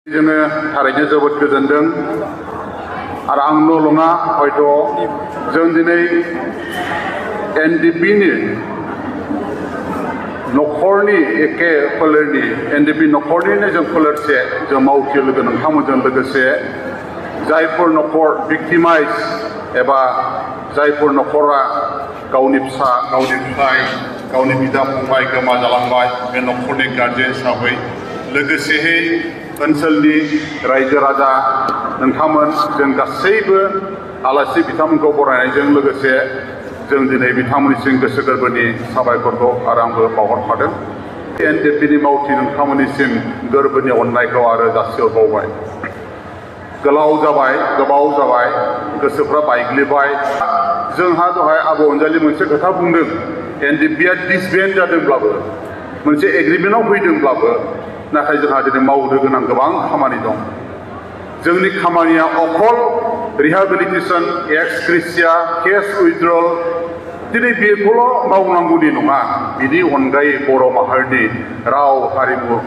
जोङो थारैनो जोबोद गोजोनदों आरो आं न'लङा हयथ' जों दिनै एनडिपिनि न'खरनि एखे फोलेरनि एनडिपि न'खरनिनो जों फोलेरसे जों मावथि लोगो नोंथांमोनजों लोगोसे जायफोर न'खर भिक्टिमाइज एबा जायफोर न'खरा गावनि फिसा गावनि फिसाय गावनि बिदा फंबाय गोमा जालांबाय बे न'खरनि गारजेन हिसाबै लोगोसेहै ओनसोलनि रायजो राजा नोंथांमोन जों गासैबो आलासि बिथांमोनखौ बरायनायजों लोगोसे जों दिनै बिथांमोननिसिम गोसो गोरबोनि साबायखरखौ आरो आंबो बावहरफादों एनडिपिनि मावथि नोंथांमोननिसिम गोरबोनि अननायखौ आरो जासिहरबावबाय गोबाव जाबाय गोसोफ्रा बायग्लिबाय जोंहा दहाय आब' अनजालि मोनसे खोथा बुंदों एनडिपिआ डिसबेन्ड जादोंब्लाबो मोनसे एग्रिमेन्टआव फैदोंब्लाबो नाथाय जोंहा दिनै मावनो गोनां गोबां खामानि दं जोंनि खामानिया अकल रिहेबिलिटेसन एक्स ग्रेसिया केस उइथड्रल दिनै बेखौल' मावनांगौनि नङा बिनि अनगायै बर' माहारिनि राव हारिमु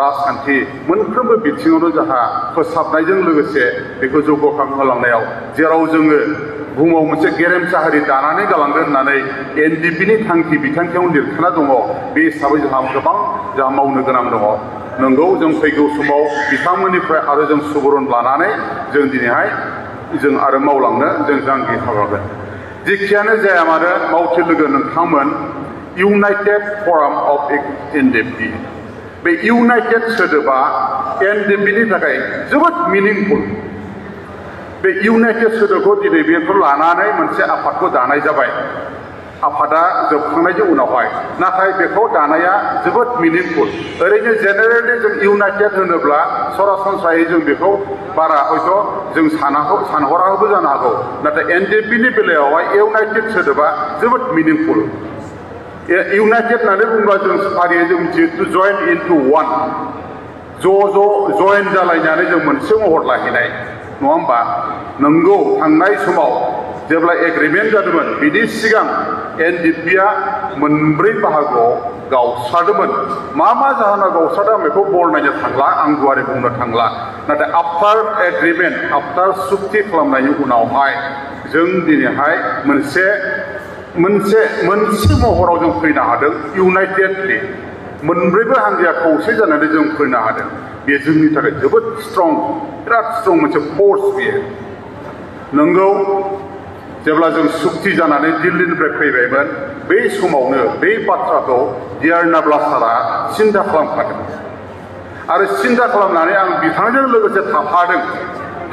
राजखान्थि मोनफ्रोमबो बिथिङावनो जोंहा फोसाबनायजों लोगोसे बेखौ जौगाखांहोलांनायाव जेराव जोङो बुहुमाव मोनसे गेरेमसा हारि दानानै गालांगोन होननानै एनडिपिनि थांखि बिथांखियाव लिरखाना दङ बे हिसाबै जोंहा मावनो गोनां दङ नंगौ जों फैगौ समाव बिथांमोननिफ्राय आरो जों सुबुरुन लानानै जों दिनैहाय जों आरो मावलांनो जों जांगि खालामगोन जेखियानो जाया मानो मावथि लोगो नोंथांमोन इउनाइटेड फराम अफ एनडिपि बे इउनाइटेड सोदोबा एनडिपिनि थाखाय जोबोद मिनिंफुल बे इउनाइटेड सोदोबखौ दिनै बेखौ लानानै मोनसे आफादखौ दानाय जाबाय आफादा जोबखांनायनि उनावहाय नाथाय बेखौ दानाया जोबोद मिनिंफुल ओरैनो जेनेरेलि जों इउनाइटेड होनोब्ला सरासनस्रायै जों बेखौ बारा हयथ' जों सानहराबो जानो हागौ नाथाय एनडिपिनि बेलायावहाय इउनाइटेड सोदोबा जोबोद मिनिंफुल इउनाइटेड होननानै बुङोब्ला जों फारियै जों मिथियो टु जइन इनटु वान ज' जइन जालायनानै जों मोनसे महर लाहैनाय नङा होमबा नंगौ थांनाय समाव जेब्ला एग्रिमेन्ट जादोंमोन बिनि सिगां एनडिपिआ मोनब्रै बाहागोआव गावस्रादोंमोन मा जाहोनाव गावस्रादों बेखौ बरनायनो थांला आं गुवारै बुंनो थांला नाथाय आफ्टार एग्रिमेन्ट आफ्टार सुक्ति खालामनायनि उनावहाय जों दिनैहाय मोनसे महराव जों फैनो हादों इउनाइटेडलि मोनब्रैबो हान्जाया खौसे जानानै जों फैनो हादों बे जोंनि थाखाय जोबोद स्ट्रं बिराद स्ट्रं मोनसे फर्स बेयो नंगौ जेब्ला जों सुक्ति जानानै दिल्लीनिफ्राय फैबायमोन बै समावनो बै बाथ्राखौ डियार नाब्लासारा सिन्था खालामखादों आरो सिन्था खालामनानै आं बिथांजों लोगोसे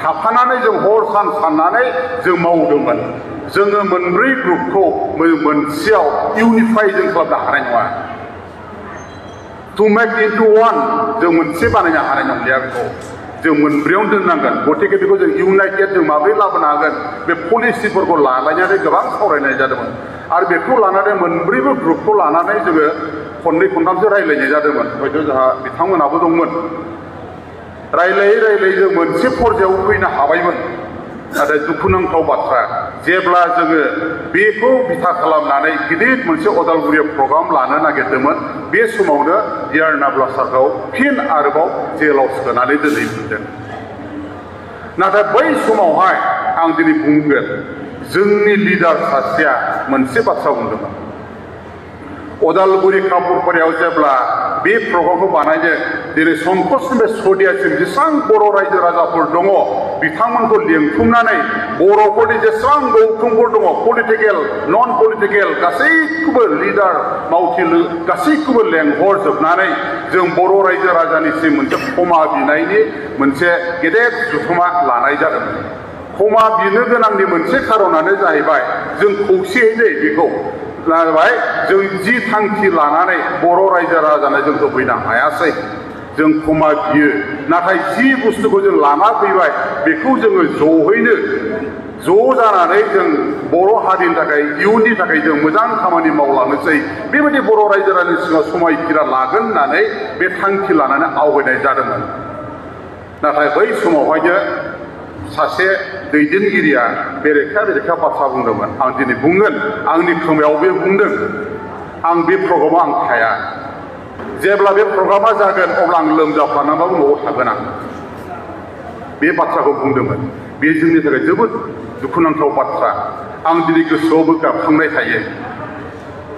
थाफानानै जों हर सान साननानै जों मावदोंमोन जोङो मोनब्रै ग्रुपखौ मोनसेयाव इउनिफाइ जों खालामनो हानाय नङा टु मेक इनटु वान जों मोनसे बानायनो हानाय नंलिया बेखौ जों मोनब्रैयावनो दोननांगोन गतिके बेखौ जों इउनाइटेड जों माबोरै लाबोनो हागोन बे पलिसिफोरखौ लालायनानै गोबां सावरायनाय जादोंमोन आरो बेखौ लानानै मोनब्रैबो ग्रुपखौ लानानै जोङो खननै खनथामसो रायज्लायनाय जादोंमोन हयथ' जोंहा बिथांमोनाबो दंमोन रायज्लायै जों मोनसे पर्यायाव फैनो हाबायमोन नाथाय दुखुनांथाव बाथ्रा जेब्ला जोङो बेखौ बिथा खालामनानै गिदिर मोनसे अदालगुरियाव प्रग्राम लानो नागिरदोंमोन बे समावनो डियार नाब्लासारखौ फिन आरोबाव जेलाव सोनानै दोनहैफिनदों नाथाय बै समावहाय आं दिनै बुंगोन जोंनि लिडार सासेया मोनसे बाथ्रा बुंदोंमोन अदालगुरि कापुरपारायाव जेब्ला बे प्रग्रामखौ बानायदों दिनै संकसनिफ्राय सदियासिम जेसेबां बर' रायजो राजाफोर दङ बिथांमोनखौ लिंथुमनानै बर'फोरनि जेसेबां गौथुमफोर दङ पलिटिकेल नन पलिटिकेल गासैखौबो लिडार मावथि गासैखौबो लेंहरजोबनानै जों बर' रायजो राजानिसिम मोनसे क्षमा बिनायनि मोनसे गेदेर जथुमा लानाय जादोंमोन क्षमा बिनो गोनांनि मोनसे खारनानो जाहैबाय जों खौसेयै बेखौ जाबाय जों जि थांखि लानानै बर' रायजो राजानो जों होफैनो हायासै जों क्षमा बियो नाथाय जि बुस्थुखौ जों लाना फैबाय बेखौ जोङो ज'हैनो ज' जानानै जों बर' हारिनि थाखाय इयुननि थाखाय जों मोजां खामानि मावलांनोसै बेबायदि बर' रायजो राजानि सिगाङाव समायखिरा लागोन होननानै बे थांखि लानानै आवगायनाय जादोंमोन नाथाय बै समावहायनो सासे दैदेनगिरिया बेरेखा बाथ्रा बुंदोंमोन आं दिनै बुंगोन आंनि खोमायाव बे बुंदों आं बे प्रग्रामाव आं थाया जेब्ला बे प्रग्रामा जागोन अब्ला आं लोमजाफ्लानाबाबो न'आव थागोन आं बे बाथ्राखौ बुंदोंमोन बे जोंनि थाखाय जोबोद दुखुनांथाव बाथ्रा आं दिनै गोसोआवबो गाबखांनाय थायो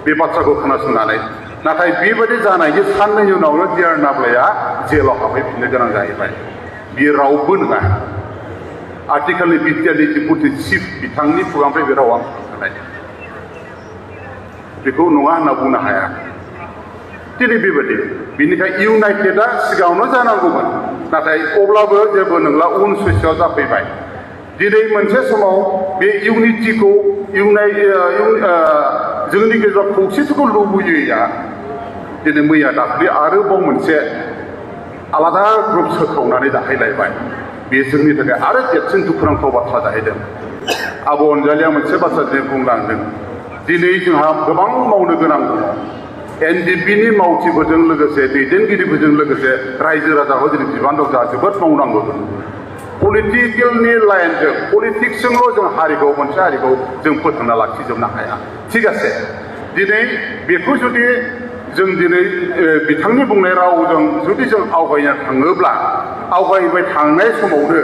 बे बाथ्राखौ खोनासंनानै नाथाय बेबायदि जानायनि साननैनि उनावनो डिआर नाब्लेया जेलाव हाबहैफिननो गोनां जाहैबाय बियो रावबो नङा आथिखालनि बिटिआरनि डिपुटि चिफ बिथांनि खुगानिफ्राय बे रावा ओंखारनाय बेखौ नङा होनना बुंनो हाया दिनै बेबायदि बेनिखाय इउनाइटेडआ सिगाङावनो जानांगौमोन नाथाय अब्लाबो जेबो नंला उन ससेयाव जाफैबाय दिनै मोनसे समाव बे इउनिटिखौ जोंनि गेजेराव खौसेथिखौ लुबैयोया दिनै मैया दाख्लि आरोबाव मोनसे आलादा ग्रुप सोखावनानै दाखायलायबाय बे जोंनि थाखाय आरो देरसिन दुखुनांथाव बाथ्रा जाहैदों आब' अनजालिया मोनसे बाथ्रा दिनै बुंलांदों दिनै जोंहा गोबां मावनो गोनां दङ एनडिपिनि मावथिफोरजों लोगोसे दैदेनगिरिफोरजों लोगोसे रायजो राजाखौ दिनै बिबान दं जोंहा जोबोद मावनांगौ दं पलिटिकेलनि लाइनजों पलिटिक्सजोंल' जों हारिखौ मोनसे हारिखौ जों फोथांना लाखिजोबनो हाया थिग আছে दिनै बेखौ जुदि जों दिनै बिथांनि बुंनाय रावजों जुदि जों आवगायनो थाङोब्ला आवगायबाय थांनाय समावनो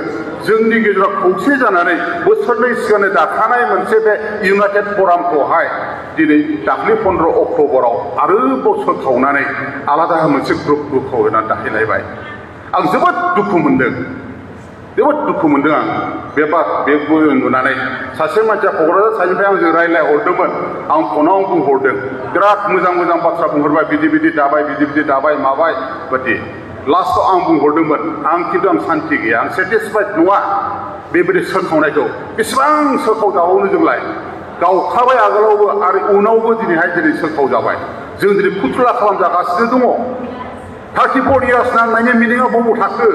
जोंनि गेजेराव खौसे जानानै बोसोरनै सिगांनो दाखानाय मोनसे बे इउनाइटेड फरामखौहाय दिनै दाख्लि 15 अक्ट'बराव आरोबाव सोखावनानै आलादा मोनसे ग्रुपखौ होनानै दाखायलायबाय आं जोबोद दुखु मोनदों आं बेखौ नुनानै सासे मानसिया क'क्राझार साइडनिफ्राय आंजों रायज्लायहरदोंमोन आं फनाव बुंहरदों बिराद मोजां बाथ्रा बुंहरबाय बिदि दाबाय माबाय बादि लास्टआव आं बुंहरदोंमोन आं खिन्थु आं सान्थि गैया आं सेटिसफाइड नङा बेबायदि सोखावनायखौ बेसेबां सोखाव जाबावनो जोंलाय गावखाबाय आगोलावबो आरो उनावबो दिनै सोखाव जाबाय जों दिनै फुथुला खालामजागासिनो दङ 34 इयार्स नांनायनि मिनिङा बबाव थाखो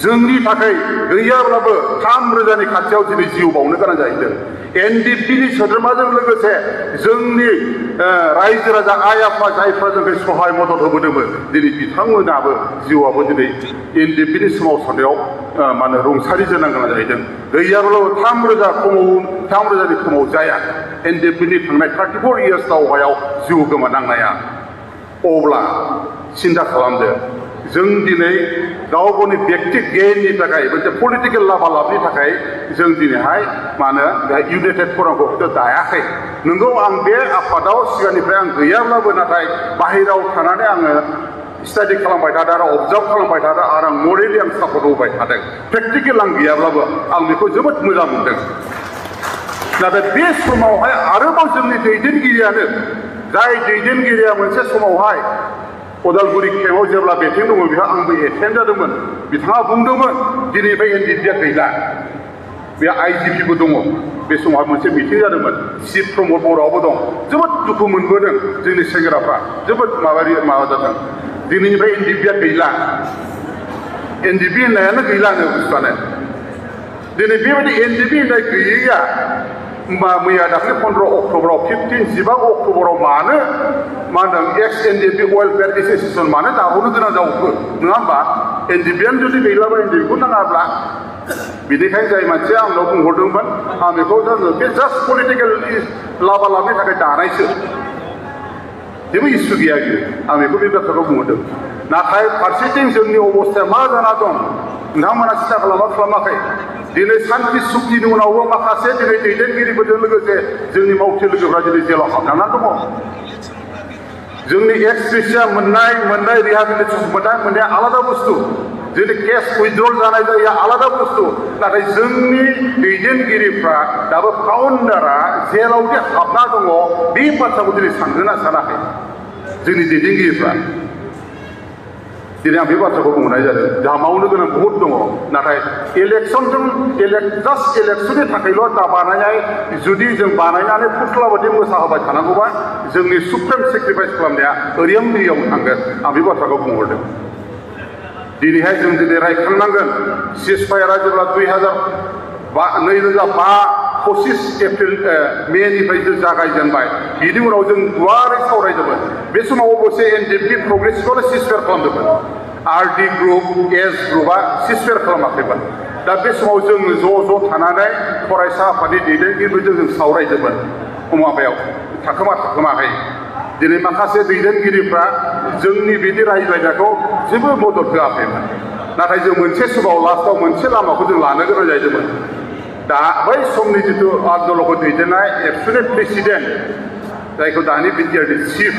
जोंनि थाखाय गैयाब्लाबो 3,000नि खाथियाव दिनै जिउ बावनो गोनां जाहैदों एनडिपिनि सोद्रोमाजों लोगोसे जोंनि रायजो राजा आइ आफा जायफ्रा जोंखौ सहाय मदद होबोदोंमोन दिनै बिथांमोनाबो जिउआबो दिनै एनडिपिनि सोमावसारनायाव रुंसारि जानो गोनां जाहैदों गैयाब्लाबो 3,000नि खमाव जाया एनडिपिनि थांनाय 34 इयार्स दावहायाव जिउ गोमानांनाया अब्ला सिन्था खालामदो जों दिनै गाव गावनि व्यक्ति गेइननि थाखाय मोनसे पलिटिकेल लाभालाभनि थाखाय जों दिनैहाय इउनाइटेड फरामखौ दायाखै नंगौ आं बे आफादाव सिगांनिफ्राय आं गैयाब्लाबो नाथाय बाहेरायाव थानानै आङो स्टाडि खालामबाय थादों आरो अबजार्भ खालामबाय थादों आरो आं मरेलि आं सापर्ट होबाय थादों प्रेक्टिकेल आं गैयाब्लाबो आं बेखौ जोबोद मोजां मोनदों नाथाय बे समावहाय आरोबाव जोंनि दैदेनगिरियानो जाय दैदेनगिरिया मोनसे समावहाय उदालगुरि केम्पआव जेब्ला मिटिं दङ बेहा आंबो एटेन्ड जादोंमोन बिथाङा बुंदोंमोन दिनैनिफ्राय एनडिपिआ गैला बे आइजिपिबो दङ बे समाव मोनसे मिटिं जादोंमोन चिफ प्रमद बर'आवबो दं जोबोद दुखु मोनबोदों जोंनि सेंग्राफ्रा जोबोद माबा जादों दिनैनिफ्राय एनडिपिआ गैला एनडिपि होननायानो गैलानो बुस्थुआनो दिनै बेबायदि एनडिपि होननाय गैयैया मैया दाख्लै 15 अक्ट'बराव 15 अक्ट'बराव मानो एक्स एनडिपि वेलफेयार एस'सिएसन मानो दाबावनो गोनां जावखो नङा होमबा एनडिपिआनो जुदि गैलाबा एनडिपिखौ नाङाब्ला बिनिखायनो जाय मानसिया आंनाव बुंहरदोंमोन आं बेखौ बे जास्ट पलिटिकेल लाभालाभनि थाखाय दानायसो जेबो इसु गैया आं बेखौ बे बाथ्राखौ बुंहरदों नाथाय फारसेथिं जोंनि अबस्थाया मा जाना दं नोंथांमोना सिन्था खालामाखै दिनै सान्ति सुक्तिनि उनावबो माखासे दिनै दैदेनगिरिफोरजों लोगोसे जोंनि मावथि लोगोफ्रा दिनै जेलाव हाबनानै दङ जोंनि एक्स ग्रेसिया मोननाय रिहाबिलिटेसन मोननाया आलादा बुस्थु जोंनि केस उइथड्रल जानाय जायो आलादा बुस्थु नाथाय जोंनि दैदेनगिरिफ्रा दाबो फाउन्डारा जेरावदि हाबना दङ बे बाथ्राखौ दिनै सानगोना सानाखै जोंनि दैदेनगिरिफ्रा दिनै आं बे बाथ्राखौ बुंनाय जादों जोंहा मावनो गोनां बहुद दङ नाथाय जास्ट इलेक्सननि थाखायल' दा बानायनाय जुदि जों बानायनानै फुथुला बायदि मोसाहोबाय थानांगौबा जोंनि सुप्रिम सेक्रिफाइस खालामनाया ओरैनो दैयाव थांगोन आं बे बाथ्राखौ बुंहरदों दिनैहाय जों दिनै रायखांनांगोन सिजफायारआ जेब्ला 2005 एप्रिल मेनिफ्राय जों जागायजेनबाय बिनि उनाव जों गुवारै सावरायदोंमोन बे समाव अबस्से एनडिपि प्रग्रेसिभखौनो सिजफायार खालामदोंमोन आरडि ग्रुप एस ग्रुपआ सिजफायार खालामाखैमोन दा बे समाव जों ज' थानानै फरायसा आफादनि दैदेनगिरिफोरजों जों सावरायदोंमोन माबायाव थाखोमाखै दिनै माखासे दैदेनगिरिफ्रा जोंनि बिदि रायज्लायनायखौ जेबो मदद होआखैमोन नाथाय जों मोनसे समाव लास्टआव मोनसे लामाखौ जों लानो गोनां जादोंमोन दा बै समनि जिथु आन्दलनखौ दैदेननाय एबसुलेट प्रेसिडेन्ट जायखौ दानि बिटिआरनि चिफ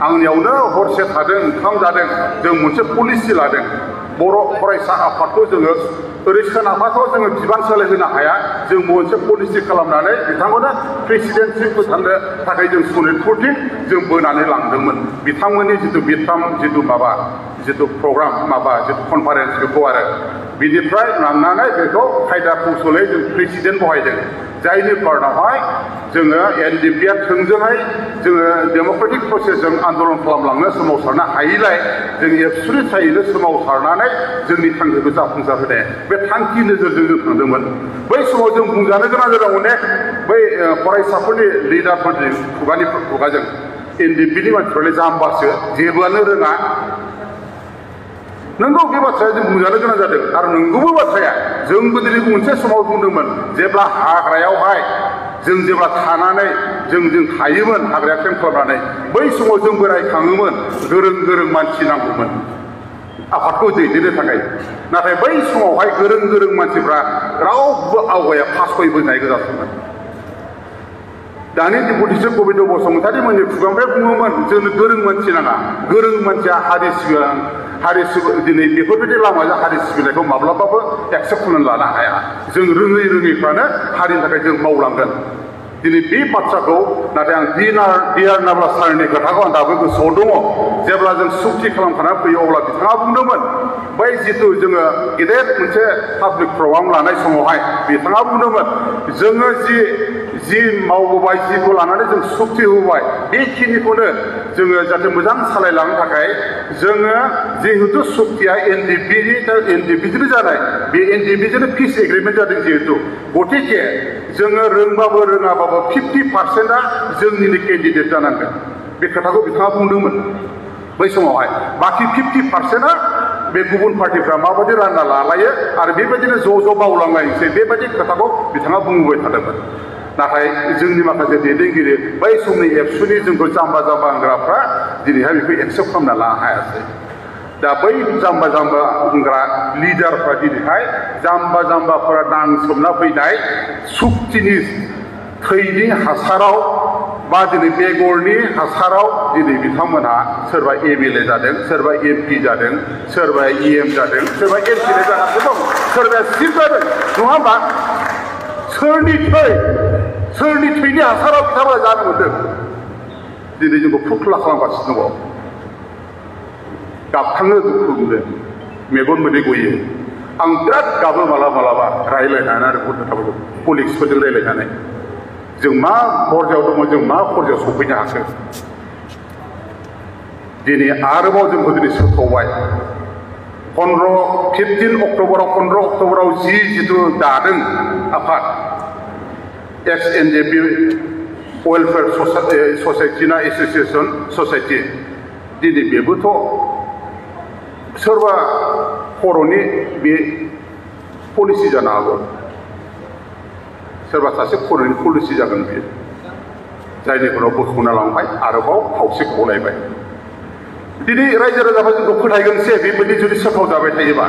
आंनियावनो हरसे थादों ओंखाम जादों जों मोनसे पलिसि लादों बर' फरायसा आफादखौ जोङो ओरै सोनाबाथ' जोङो बिबान सोलायहोनो हाया जों मोनसे पलिसि खालामनानै बिथांमोननो प्रेसिडेन्टसिप फोसाबनो थाखाय जों सनितपुरथिं जों बोनानै लांदोंमोन बिथांमोननि जिथु बिथाम जिथु माबा जिथु प्रग्राम माबा जिथु कनफारेन्स बेखौ आरो बिनिफ्राय लांनानै बेखौ खायदा कौशलै जों प्रेसिडेन्ट बहायदों जायनि कारनावहाय जोङो एनडिपिआ थोंजोङै जोङो डेम'क्रेटिक प्रसेसजों आन्दलन खालामलांनो सोमावसारनो हायैलाय जों एबसुलिटैनो सोमावसारनानै जोंनि थांखिखौ जाफुंसार होनाय बे थांखि नोजोरजों जों थांदोंमोन बै समाव जों बुंजानो गोनां जादों अनेक बै फरायसाफोरनि लिडारफोरनि खुगाजों एनडिपिनि मानसिफ्रालाय जाम्बासो जेबोआनो रोङा नंगौ बे बाथ्राया जों बुंजानो गोनां जादों आरो नंगौबो बाथ्राया जोंबो दिनै मोनसे समाव बुंदोंमोन जेब्ला हाग्रायावहाय जों जेब्ला थानानै जों थायोमोन हाग्राया केम्प खालामनानै बै समाव जों बोरायखाङोमोन गोरों गोरों मानसि नांगौमोन आफादखौ दैदेननो थाखाय नाथाय बै समावहाय गोरों गोरों मानसिफ्रा रावबो आवगाया फासयबोनाय गोजासोमोन दानि डिपुटिसन गबिन्द बसुमतारी मोननि खुगानिफ्राय बुङोमोन जोंनो गोरों मानसि नाङा गोरों मानसिया हारि दिनै बेफोरबायदि लामाजों हारि सिबिनायखौ माब्लाबाबो एक्सेप्ट खालामनानै लानो हाया जों रोङैफ्रानो हारिनि थाखाय जों मावलांगोन दिनै बे बाथ्राखौ नाथाय आं डिआर नाब्ला सारनि खोथाखौ आं दाबो गोसोआव दङ जेब्ला जों सुक्ति खालामखाना फैयो अब्ला बिथाङा बुंदोंमोन बै जिथु जोङो गेदेर मोनसे पाब्लिक प्रग्राम लानाय समावहाय बिथाङा बुंदोंमोन जोङो जि मावबोबाय जिखौ लानानै जों सुक्ति होबाय बेखिनिखौनो जोङो जाहाथे मोजां सालायलांनो थाखाय जोङो जिहेतु सुक्तिया एनडिपिजोंनो जानाय बे एनडिपिजोंनो पिस एग्रिमेन्ट जादों जिहेतु गतिके जोङो रोंबाबो रोङाबाबो 50%आ जोंनिनो केन्डिडेट जानांगोन बे खोथाखौ बिथाङा बुंदोंमोन बै समावहाय बाखि 50%आ बे गुबुन पार्टिफ्रा माबायदि रानना लालायो आरो बेबायदिनो ज' मावलांलायनोसै बेबायदि खोथाखौ बिथाङा बुंबाय थादोंमोन नाथाय जोंनि माखासे दैदेनगिरि बै समनि एबसुनि जोंखौ जाम्बा होनग्राफ्रा दिनैहाय बेखौ एक्सेप्ट खालामना लानो हायासै दा बै जाम्बा होनग्रा लिडारफ्रा दिनैहाय जाम्बाफोरा नांसोमना फैनाय सुक्तिनि थैनि हासाराव बा दिनै बेगरनि हासाराव दिनै बिथांमोनहा सोरबा एमएलए जादों सोरबा एमपि जादों सोरबा इएम जादों सोरबा एमपिए जागासिनो दं सोरबाया चिफ जादों नङा होमबा सोरनि थैनि हासाराव बिथांमोना जानो मोन्दों दिनै जोंखौ फुख्ला खालामगासिनो दङ गाबखांनो दुखु मोनो मेगन मोदै गयो आं बिराद गाबो मालाबा रायज्लायनानै आरो खोथाफोरखौ पलिटिक्सफोरजों रायज्लायनानै जों मा पर्जायाव दङ जों मा पर्जायाव सफैनो हाखो दिनै आरोबाव जोंखौ दिनै सोखावबाय 15 अक्ट'बराव जिथु दादों आफाद एक्स एनडिपि वेलफेयार ससाइटि ना एस'सिएसन ससाइटि दिनै बेबोथ' सोरबा खर'नि बे पलिसि जानो हागौ सोरबा सासे खर'नि पलिसि जागोन बेयो जायनि उनाव बोखावना लांबाय आरोबाव खावसे खावलायबाय दिनै रायजो राजाफ्रा जोंखौ फोथायगोनसै बेबायदि जुदि सोखाव जाबाय थायोबा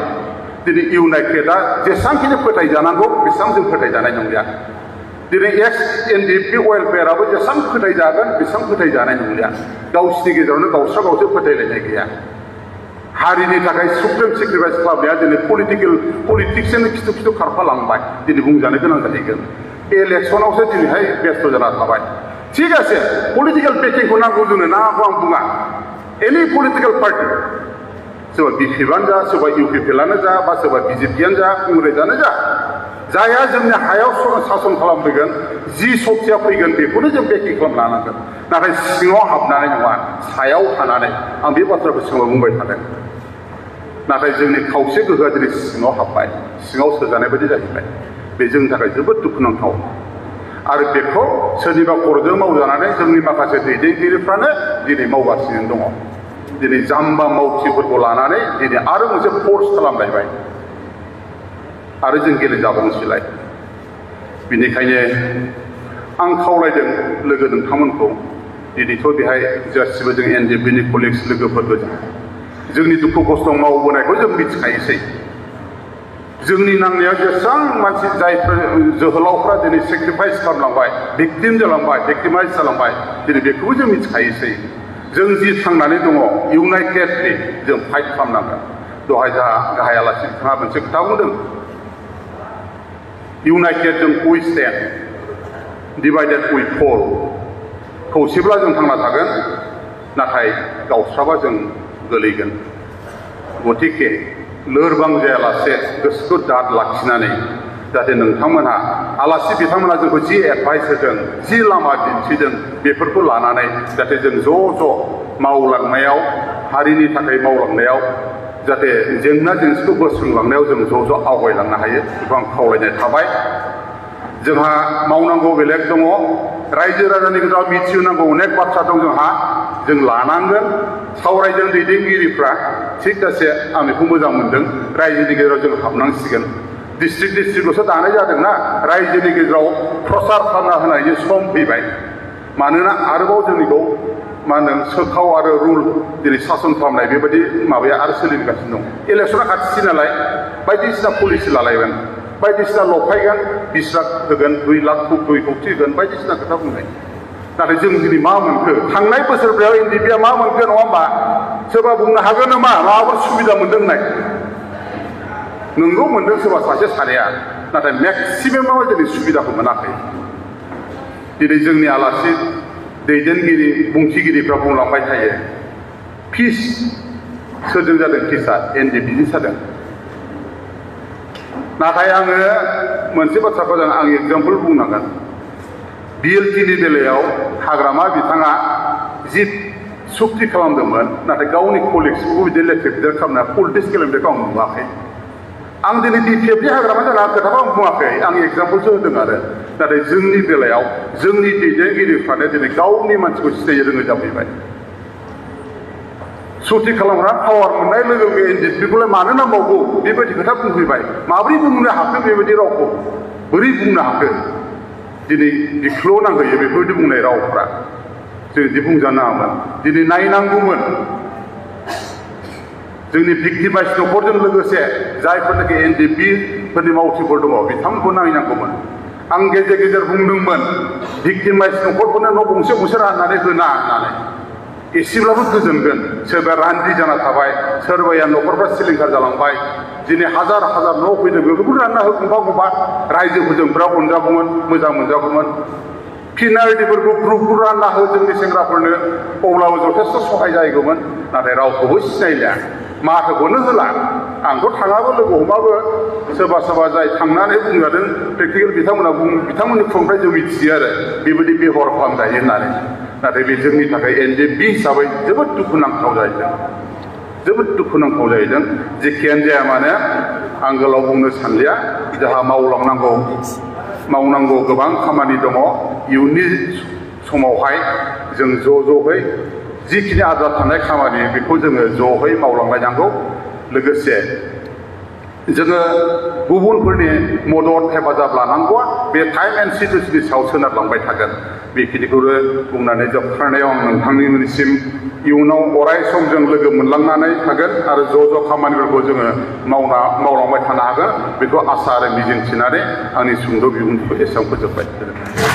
दिनै इउनाइटेडआ जेसेबांखिनि फोथायजानांगौ बेसेबां जों फोथायजानाय नंलिया दिनै एक्स एनडिपि वेलफेयाराबो जेसेबां फोथायजागोन बेसेबां फोथायजानाय नंलिया गावसिनि गेजेरावनो गावस्रा फोथायलायनाय गैया हारिनि थाखाय सुप्रिम सेक्रिफाइस खालामनाया दिनै पलिटिक्सजोंनो खिथु खारफालांबाय दिनै बुंजानो गोनां जाहैगोन इलेक्सनावसो दिनैहाय बेस्थ' जाना थाबाय थिग আছে पलिटिकेल पेकिंखौ नांगौ जोंनो नांगौ आं बुङा एनि पलिटिकेल पार्टि सोरबा बिपिएफआनो जा सोरबा इउपिपिएलआनो जा बा सोरबा बिजेपिआनो जा कंग्रेसआनो जा जायहा जोंनि हायाव सासन खालामफैगोन जि सक्तिया फैगोन बेखौनो जों पेकिं खालामना लानांगोन नाथाय सिङाव हाबनानै नङा सायाव थानानै आं बे बाथ्राखौ सिगाङाव बुंबाय थादों नाथाय जोंनि खावसे गोहोआ दिनै सिङाव हाबबाय सिङाव सोजानाय बायदि जाहैबाय बे जोंनि थाखाय जोबोद दुखुनांथाव आरो बेखौ सोरनिबा खर'जों मावजानानै जोंनि माखासे दैदेनगिरिफ्रानो दिनै मावगासिनो दङ दिनै जाम्बा मावथिफोरखौ लानानै दिनै आरो मोनसे फर्स खालामलायबाय आरो जों गेलेजाबावनोसैलाय बेनिखायनो आं खावलायदों लोगो नोंथांमोनखौ दिनैथ' बेहाय गासिबो जों एनडिपिनि कलिग्स लोगोफोर गोजा जोंनि दुखु खस्थ' मावबोनायखौ जों मिथिखायोसै जोंनि नांनायाव जेसेबां मानसि जायफोर जोहोलावफ्रा दिनै सेक्रिफाइस खालामलांबाय भिक्टिम जालांबाय भिक्टिमाइज जालांबाय दिनै बेखौबो जों मिथिखायोसै जों जि थांनानै दङ इउनाइटेडलि जों फाइट खालामनांगोन दहाय जोंहा गाहाय आलासि बिथाङा मोनसे खोथा बुंदों इउनाइटेड जों उइ स्टेन्ड डिभाइडेड उइ फल खौसेब्ला जों थांना थागोन नाथाय गावस्राबा जों गोलैगोन गतिके लोरबां जायालासे गोसोखौ दाद लाखिनानै जाहाथे नोंथांमोनहा आलासि बिथांमोना जोंखौ जि एडभाइस होदों जि लामा दिन्थिदों बेफोरखौ लानानै जाहाथे जों ज' मावलांनायाव हारिनि थाखाय मावलांनायाव जाहाथे जेंना जेंसिखौ बोस्रांलांनायाव जों ज' आवगायलांनो हायो बेखौ आं खावलायनाय थाबाय जोंहा मावनांगौ बेलेग दङ रायजो राजानि गेजेराव मिथिहोनांगौ अनेक बाथ्रा दं जों लानांगोन सावरायदों दैदेनगिरिफ्रा थिग जासे आं बेखौ मोजां मोनदों रायजोनि गेजेराव जों हाबनांसिगोन डिस्ट्रिक्टल'सो दानाय जादोंना रायजोनि गेजेराव प्रसार खालामना होनायनि सम फैबाय मानोना आरोबाव जोंनिखौ मा होनो सोखाव आरो रुल दिनै सासन खालामनाय बेबायदि माबाया आरो सोलिगासिनो दं इलेक्सना खाथिसै नालाय बायदिसिना पलिसि लालायगोन बायदिसिना लफायगोन 20 लाख होगोन 2 लाख 2 कौटि होगोन बायदिसिना खोथा बुंनाय नाथाय जों दिनै मा मोनखो थांनाय बोसोरफ्राव एनडिपिआ मा मोनखो नङा होमबा सोरबा बुंनो हागोन नामा माबाफोर सुबिदा मोनदों होननाय नोंगौ मोनदों सोरबा सासे सानैया नाथाय मेक्सिमामा दिनै सुबिदाखौ मोनाखै दिनै जोंनि आलासि दैदेनगिरि बुंथिगिरिफ्रा बुंलांबाय थायो फिस सोरजों जादों फिसआ एनडिपिजों जादों नाथाय आङो मोनसे बाथ्राखौ आं एग्जाम्पल बुंनांगोन बिएलटिनि बेलायाव हाग्रामा बिथाङा जि सुक्ति खालामदोंमोन नाथाय गावनि कलिग्सखौबो बिदि लेथेर खालामनाया पलिटिक्स गेलेनायखौ आं नुवाखै आं दिनै डिपिएफनि हाग्रामा जाना खोथाखौ आं बुङाखै आं एग्जाम्पलसो होदों आरो नाथाय जोंनि बेलायाव जोंनि दैदेनगिरिफ्रानो दिनै गावनि मानसिखौ सिनायनो रोङै जाफैबाय सुक्ति खालामग्रा पावार मोननाय लोगो लोगो एनडिपिखौलाय मानो नांबावगौ बेबायदि खोथा बुंफैबाय माबोरै बुंनो हाखो बेबायदि रावखौ बोरै बुंनो हाखो दिनै बिख्ल' नांहोयो बेफोरबायदि बुंनाय रावफ्रा जों बिदि बुंजानो नाङामोन दिनै नायनांगौमोन जोंनि भिक्टिमाइज न'खरजों लोगोसे जायफोरनाखि एनडिपिफोरनि मावथिफोर दङ बिथांमोनखौ नायनांगौमोन आं गेजेर गेजेर बुंदोंमोन भिक्टिमाइज न'खरफोरनो न' गंसे गंसे राननानै होना होननानै एसेब्लाबो गोजोनगोन सोरबाया रान्दि जाना थाबाय सोरबाया न'खरफ्रा सिलिंखार जालांबाय दिनै हाजार हाजार न' फैदों बेफोरखौ रानना हो गंफा रायजोफोरजों बिराद अनजागौमोन मोजां मोनजागौमोन फिनारिटिफोरखौ ग्रुपखौ रानना हो जोंनि सेंग्राफोरनो अब्लाबो जथेस्थ' सहाय जाहैगौमोन नाथाय रावखौबो सिनायलिया माथोखौनो होला आंथ' थाङाबो लोगो हमाबो सोरबा जाय थांनानै बुंजादों प्रेक्टिकेल बिथांमोननि खुंनिफ्राय जों मिथियो आरो बेबायदि बेबहार खालामजायो होननानै नाथाय बे जोंनि थाखाय एनडिपि हिसाबै जोबोद दुखुनांथाव जाहैदों जेखियानो जाया मानो आं गोलाव बुंनो सानलिया जोंहा मावनांगौ गोबां खामानि दङ इयुननि समावहाय जों ज'है जिखिनि आद्रा थानाय खामानि बेखौ जोङो ज'है मावलांलायनांगौ लोगोसे जोङो गुबुनफोरनि मदद हेफाजाब लानांगौआ बे टाइम एन्ड सिटुएसननि सायाव सोनारलांबाय थागोन बेखिनिखौनो बुंनानै जोबथारनायाव आं नोंथांनिसिम इयुनाव अराय सम जों लोगो मोनलांनानै थागोन आरो ज' खामानिफोरखौ जोङो मावलांबाय थानो हागोन बेखौ आसा आरो मिजिं थिनानै आंनि सुंद' बिबुंथिखौ एसेयावनो फोजोबबाय